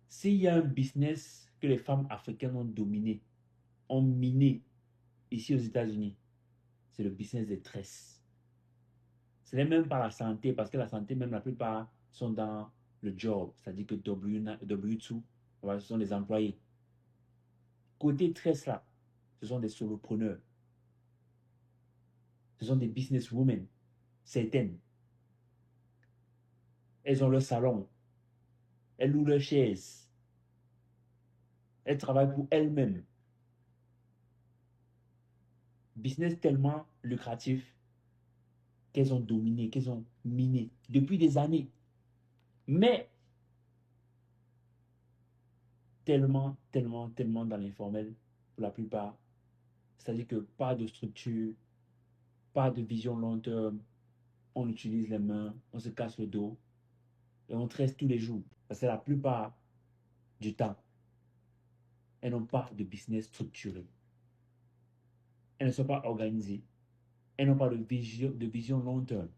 S'il y a un business que les femmes africaines ont dominé, ont miné ici aux États-Unis, c'est le business des tresses. Ce n'est même pas la santé, parce que la santé, même la plupart sont dans le job, c'est-à-dire que W2, voilà, ce sont des employés. Côté tresse là, ce sont des solopreneurs, ce sont des businesswomen, certaines. Elles ont leur salon, elles louent leurs chaises, elles travaillent pour elles-mêmes. Business tellement lucratif qu'elles ont dominé, qu'elles ont miné depuis des années. Mais tellement dans l'informel pour la plupart. C'est-à-dire que pas de structure, pas de vision long terme. On utilise les mains, on se casse le dos et on tresse tous les jours. Parce que la plupart du temps, elles n'ont pas de business structuré. Elles ne sont pas organisées. Elles n'ont pas de vision long terme.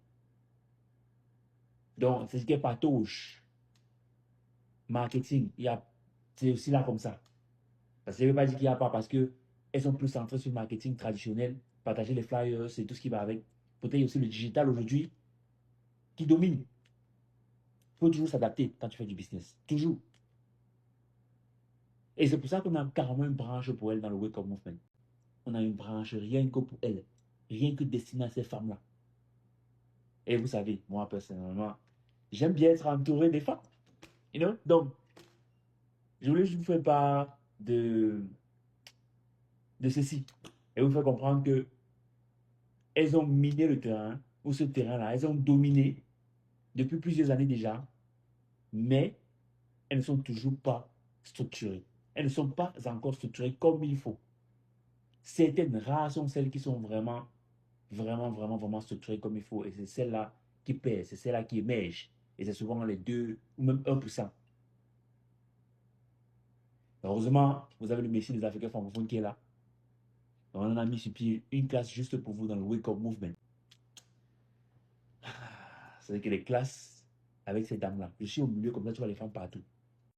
Donc, c'est ce qui est patauge. Marketing, c'est aussi là comme ça. Parce que je ne veux pas dire qu'il n'y a pas, parce qu'elles sont plus centrées sur le marketing traditionnel, partager les flyers, c'est tout ce qui va avec. Peut-être il y a aussi le digital aujourd'hui qui domine. Il faut toujours s'adapter quand tu fais du business. Toujours. Et c'est pour ça qu'on a carrément une branche pour elle dans le Wake Up Movement. On a une branche rien que pour elle. Rien que destinée à ces femmes-là. Et vous savez, moi personnellement, j'aime bien être entouré des femmes. You know? Donc, je voulais juste vous faire part de ceci. Et vous faire comprendre que elles ont miné le terrain, ou ce terrain-là, elles ont dominé depuis plusieurs années déjà, mais elles ne sont toujours pas structurées. Elles ne sont pas encore structurées comme il faut. Certaines rares sont celles qui sont vraiment structurées comme il faut. Et c'est celles-là qui pèsent, c'est celles-là qui émergent. Et c'est souvent les 2 ou même 1%. Heureusement, vous avez le Messie des Africains francophones qui est là. Donc, on en a mis sur pied une classe juste pour vous dans le Wake Up Movement. C'est-à-dire que les classes avec ces dames-là, je suis au milieu comme ça, tu vois les femmes partout.